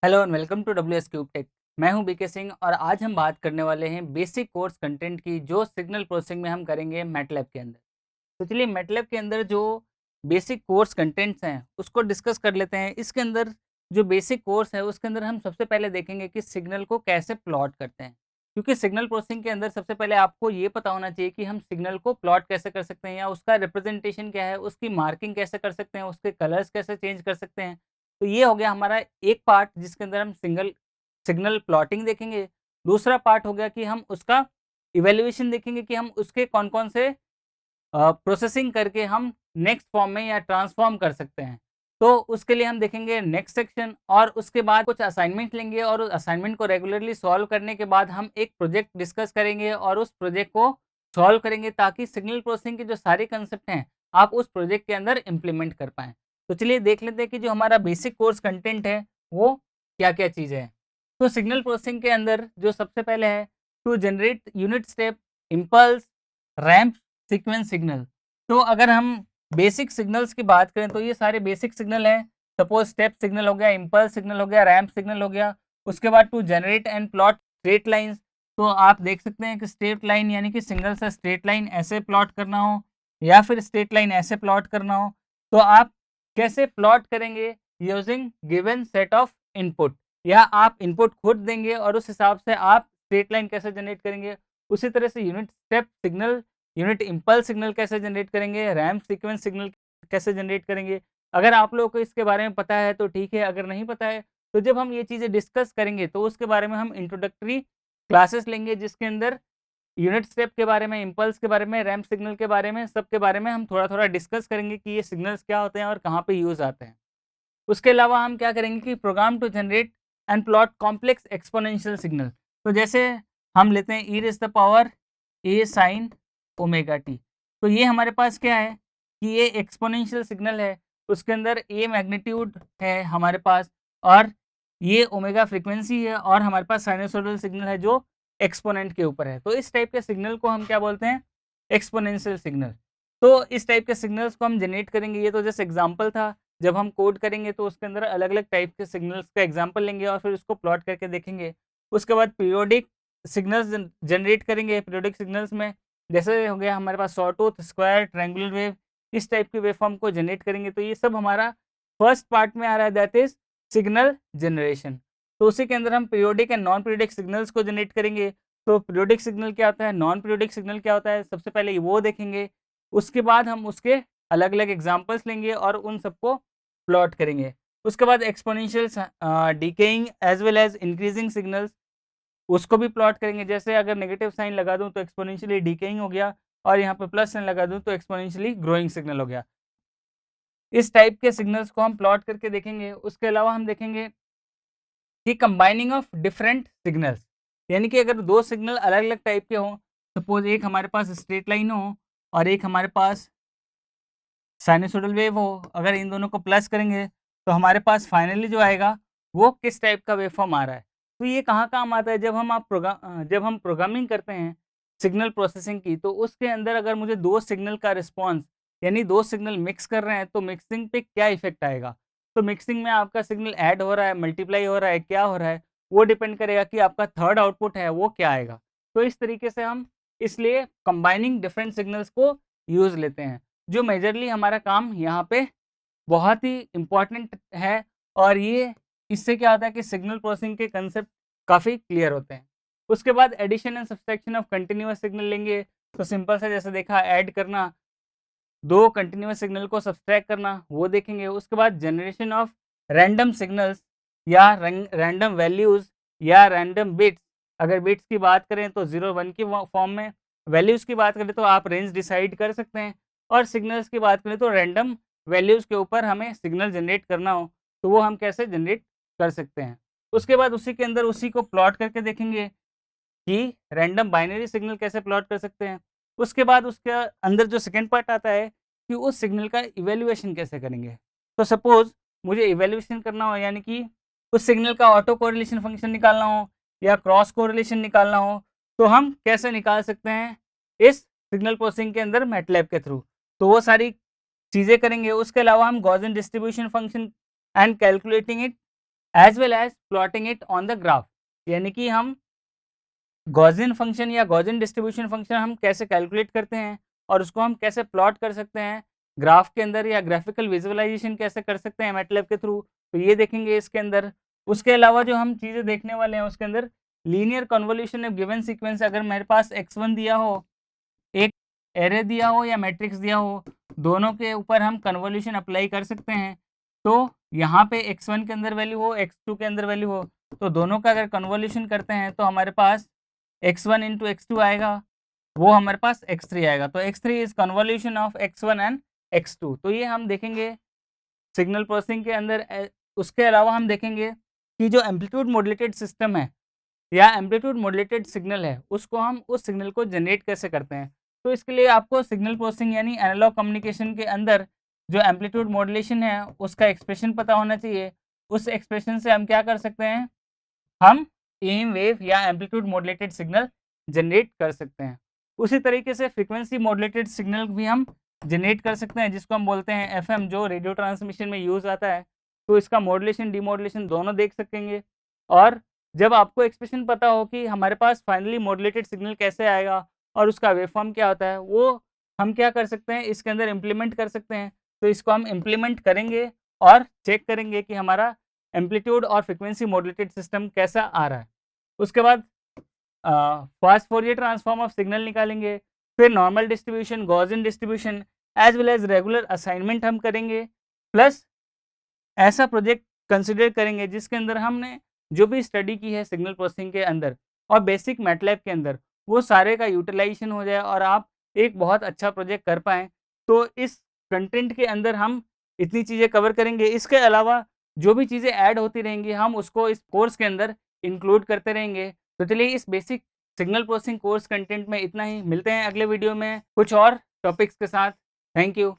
Hello and welcome to W cube tech. मैं हूं BK Singh और आज हम बात करने वाले हैं बेसिक कोर्स कंटेंट की, जो सिग्नल प्रोसेसिंग में हम करेंगे मैटलैब के अंदर। तो चलिए मैटलैब के अंदर जो बेसिक कोर्स कंटेंट्स हैं उसको डिस्कस कर लेते हैं। इसके अंदर जो बेसिक कोर्स है उसके अंदर हम सबसे पहले देखेंगे कि सिग्नल को कैसे प्लॉट करते हैं, क्योंकि सिग्नल प्रोसेसिंग के अंदर सबसे पहले आपको ये पता होना चाहिए कि हम सिग्नल को प्लॉट कैसे कर सकते हैं या उसका रिप्रेजेंटेशन क्या है, उसकी मार्किंग कैसे कर सकते हैं, उसके कलर्स कैसे चेंज कर सकते हैं। तो ये हो गया हमारा एक पार्ट जिसके अंदर हम सिग्नल प्लॉटिंग देखेंगे। दूसरा पार्ट हो गया कि हम उसका इवैल्यूएशन देखेंगे कि हम उसके कौन-कौन से प्रोसेसिंग करके हम नेक्स्ट फॉर्म में या ट्रांसफॉर्म कर सकते हैं। तो उसके लिए हम देखेंगे नेक्स्ट सेक्शन और उसके बाद कुछ असाइनमेंट लेंगे और उस असाइनमेंट को रेगुलरली सॉल्व करने के बाद हम एक प्रोजेक्ट डिस्कस करेंगे और उस प्रोजेक्ट को सॉल्व करेंगे ताकि सिग्नल प्रोसेसिंग के जो सारे कंसेप्ट हैं आप उस प्रोजेक्ट के अंदर इम्प्लीमेंट कर पाएँ। तो चलिए देख लेते हैं कि जो हमारा बेसिक कोर्स कंटेंट है वो क्या-क्या चीज़ें हैं। तो सिग्नल प्रोसेसिंग के अंदर जो सबसे पहले है to generate unit step, impulse, ramp, sequence signal. तो अगर हम बेसिक सिग्नल्स की बात करें तो ये सारे बेसिक सिग्नल हैं। सपोज स्टेप सिग्नल हो गया, इम्पल्स सिग्नल हो गया, रैंप सिग्नल हो गया। उसके बाद to generate and plot straight lines. तो आप देख सकते हैं कि स्ट्रेट लाइन यानी कि सिंगल से स्ट्रेट लाइन ऐसे प्लॉट करना हो या फिर स्ट्रेट लाइन ऐसे प्लॉट करना हो, तो आप कैसे प्लॉट करेंगे using given set of input, या आप इनपुट खुद देंगे और उस हिसाब से आप स्ट्रेट लाइन कैसे जनरेट करेंगे। उसी तरह से unit step signal, unit impulse signal कैसे जनरेट करेंगे, रैंप सीक्वेंस सिग्नल कैसे जनरेट करेंगे। अगर आप लोगों को इसके बारे में पता है तो ठीक है, अगर नहीं पता है तो जब हम ये चीज़ें डिस्कस करेंगे तो उसके बारे में हम इंट्रोडक्टरी क्लासेस लेंगे, जिसके अंदर यूनिट स्टेप के बारे में, इम्पल्स के बारे में, रैंप सिग्नल के बारे में, सब के बारे में हम थोड़ा-थोड़ा डिस्कस करेंगे कि ये सिग्नल्स क्या होते हैं और कहाँ पे यूज़ आते हैं। उसके अलावा हम क्या करेंगे कि program to generate and plot complex exponential signal. तो जैसे हम लेते हैं e raise the power a sine omega t. तो ये हमारे पास क्या है कि ये एक्सपोनेंशियल सिग्नल है, उसके अंदर ए मैग्नीट्यूड है हमारे पास और ये ओमेगा फ्रीक्वेंसी है और हमारे पास साइनसोइडल सिग्नल है जो एक्सपोनेंट के ऊपर है। तो इस टाइप के सिग्नल को हम क्या बोलते हैं? Exponential signal. तो इस टाइप के सिग्नल्स को हम जनरेट करेंगे। ये तो जस्ट एग्जांपल था। जब हम कोड करेंगे तो उसके अंदर अलग-अलग टाइप के सिग्नल्स का एग्जांपल लेंगे और फिर उसको प्लॉट करके देखेंगे। उसके बाद पीरियोडिक सिग्नल्स जनरेट करेंगे। पीरियोडिक सिग्नल्स में जैसे हो गया हमारे पास सॉटूथ, स्क्वायर, ट्रायंगुलर वेव, इस टाइप के वेवफॉर्म को जनरेट करेंगे। तो ये सब हमारा फर्स्ट पार्ट में आ रहा है, दैट इज़ सिग्नल जनरेशन। तो उसी के अंदर हम periodic and non periodic signals को जनरेट करेंगे। तो पीरियोडिक सिग्नल क्या होता है, नॉन पीरियोडिक सिग्नल क्या होता है, सबसे पहले वो देखेंगे। उसके बाद हम उसके अलग-अलग एग्जांपल्स लेंगे और उन सबको प्लॉट करेंगे। उसके बाद exponential decaying as well as increasing signals, उसको भी प्लॉट करेंगे। जैसे अगर नेगेटिव साइन लगा दूँ तो एक्सपोनेंशियली डिकेइंग हो गया और यहाँ पे प्लस साइन लगा दूँ तो एक्सपोनेंशियली ग्रोइंग सिग्नल हो गया। इस टाइप के सिग्नल्स को हम प्लॉट करके देखेंगे। उसके अलावा हम देखेंगे कि कंबाइनिंग ऑफ डिफरेंट सिग्नल्स, यानी कि अगर 2 सिग्नल अलग-अलग टाइप के हों, सपोज़ एक हमारे पास स्ट्रेट लाइन हो और एक हमारे पास साइनसॉइडल वेव हो, अगर इन दोनों को प्लस करेंगे तो हमारे पास फाइनली जो आएगा वो किस टाइप का वेवफॉर्म आ रहा है। तो ये कहाँ काम आता है, जब हम प्रोग्रामिंग करते हैं सिग्नल प्रोसेसिंग की, तो उसके अंदर अगर मुझे 2 सिग्नल का रिस्पॉन्स यानी 2 सिग्नल मिक्स कर रहे हैं तो मिक्सिंग पे क्या इफ़ेक्ट आएगा। तो मिक्सिंग में आपका सिग्नल ऐड हो रहा है, मल्टीप्लाई हो रहा है, क्या हो रहा है, वो डिपेंड करेगा कि आपका थर्ड आउटपुट है वो क्या आएगा। तो इस तरीके से हम इसलिए कंबाइनिंग डिफरेंट सिग्नल्स को यूज़ लेते हैं। जो मेजरली हमारा काम यहाँ पे बहुत ही इम्पोर्टेंट है और ये इससे क्या होता है कि सिग्नल प्रोसेसिंग के कंसेप्ट काफ़ी क्लियर होते हैं। उसके बाद addition and subtraction of continuous signal लेंगे। तो सिंपल सा जैसे देखा, ऐड करना, 2 कंटीन्यूअस सिग्नल को सब्सट्रैक्ट करना, वो देखेंगे। उसके बाद जनरेशन ऑफ रैंडम सिग्नल्स या रैंडम वैल्यूज़ या रैंडम बिट्स। अगर बिट्स की बात करें तो 0 1 की फॉर्म में, वैल्यूज़ की बात करें तो आप रेंज डिसाइड कर सकते हैं और सिग्नल्स की बात करें तो रैंडम वैल्यूज़ के ऊपर हमें सिग्नल जनरेट करना हो तो वो हम कैसे जनरेट कर सकते हैं। उसके बाद उसी के अंदर उसी को प्लॉट करके देखेंगे कि रैंडम बाइनरी सिग्नल कैसे प्लॉट कर सकते हैं। उसके बाद उसके अंदर जो सेकंड पार्ट आता है कि उस सिग्नल का इवैल्यूएशन कैसे करेंगे। तो सपोज़ मुझे इवैल्यूएशन करना हो, यानी कि उस सिग्नल का ऑटो कोरिलेशन फंक्शन निकालना हो या क्रॉस कोरिलेशन निकालना हो, तो हम कैसे निकाल सकते हैं इस सिग्नल प्रोसेसिंग के अंदर मैटलैब के थ्रू। तो वो सारी चीज़ें करेंगे। उसके अलावा हम Gaussian distribution function and calculating it, as well as plotting it on the graph, यानी कि हम गॉसियन फंक्शन या गॉसियन डिस्ट्रीब्यूशन फंक्शन हम कैसे कैलकुलेट करते हैं और उसको हम कैसे प्लॉट कर सकते हैं ग्राफ के अंदर, या ग्राफिकल विजुअलाइजेशन कैसे कर सकते हैं मैटलैब के थ्रू, तो ये देखेंगे इसके अंदर। उसके अलावा जो हम चीज़ें देखने वाले हैं उसके अंदर linear convolution of given sequence, अगर मेरे पास x1 दिया हो, एक एरे दिया हो या मैट्रिक्स दिया हो, दोनों के ऊपर हम कन्वोल्यूशन अप्लाई कर सकते हैं। तो यहाँ पे x1 के अंदर वैल्यू हो, x2 के अंदर वैल्यू हो, तो दोनों का अगर कन्वोल्यूशन करते हैं तो हमारे पास x1 इंटू x2 आएगा, वो हमारे पास x3 आएगा। तो x3 is convolution of x1 and x2। तो ये हम देखेंगे सिग्नल प्रोसेसिंग के अंदर। उसके अलावा हम देखेंगे कि जो एम्पलीट्यूड मॉड्यूलेटेड सिस्टम है या एम्पलीट्यूड मॉड्यूलेटेड सिग्नल है, उसको हम उस सिग्नल को जनरेट कैसे करते हैं। तो इसके लिए आपको सिग्नल प्रोसेसिंग यानी एनालॉग कम्युनिकेशन के अंदर जो एम्पलीट्यूड मॉड्यूलेशन है उसका एक्सप्रेशन पता होना चाहिए। उस एक्सप्रेशन से हम क्या कर सकते हैं, हम एम वेव या एम्पलीट्यूड मॉड्यूलेटेड सिग्नल जनरेट कर सकते हैं। उसी तरीके से फ्रीक्वेंसी मॉड्यूलेटेड सिग्नल भी हम जनरेट कर सकते हैं, जिसको हम बोलते हैं एफएम, जो रेडियो ट्रांसमिशन में यूज़ आता है। तो इसका मॉड्यूलेशन डीमॉड्यूलेशन दोनों देख सकेंगे। और जब आपको एक्सप्रेशन पता हो कि हमारे पास फाइनली मॉड्यूलेटेड सिग्नल कैसे आएगा और उसका वेवफॉर्म क्या होता है, वो हम क्या कर सकते हैं, इसके अंदर इम्प्लीमेंट कर सकते हैं। तो इसको हम इम्प्लीमेंट करेंगे और चेक करेंगे कि हमारा एम्पलीट्यूड और फ्रीक्वेंसी मॉड्यूलेटेड सिस्टम कैसा आ रहा है। उसके बाद fast Fourier transform of signal निकालेंगे, फिर normal distribution, Gaussian distribution as well as regular assignment हम करेंगे, प्लस ऐसा प्रोजेक्ट कंसिडर करेंगे जिसके अंदर हमने जो भी स्टडी की है सिग्नल प्रोसेसिंग के अंदर और बेसिक मैटलैब के अंदर, वो सारे का यूटिलाइजेशन हो जाए और आप एक बहुत अच्छा प्रोजेक्ट कर पाएँ। तो इस कंटेंट के अंदर हम इतनी चीज़ें कवर करेंगे। इसके अलावा जो भी चीज़ें ऐड होती रहेंगी हम उसको इस कोर्स के अंदर इंक्लूड करते रहेंगे। तो चलिए इस basic signal processing course content में इतना ही। मिलते हैं अगले वीडियो में कुछ और टॉपिक्स के साथ। Thank you.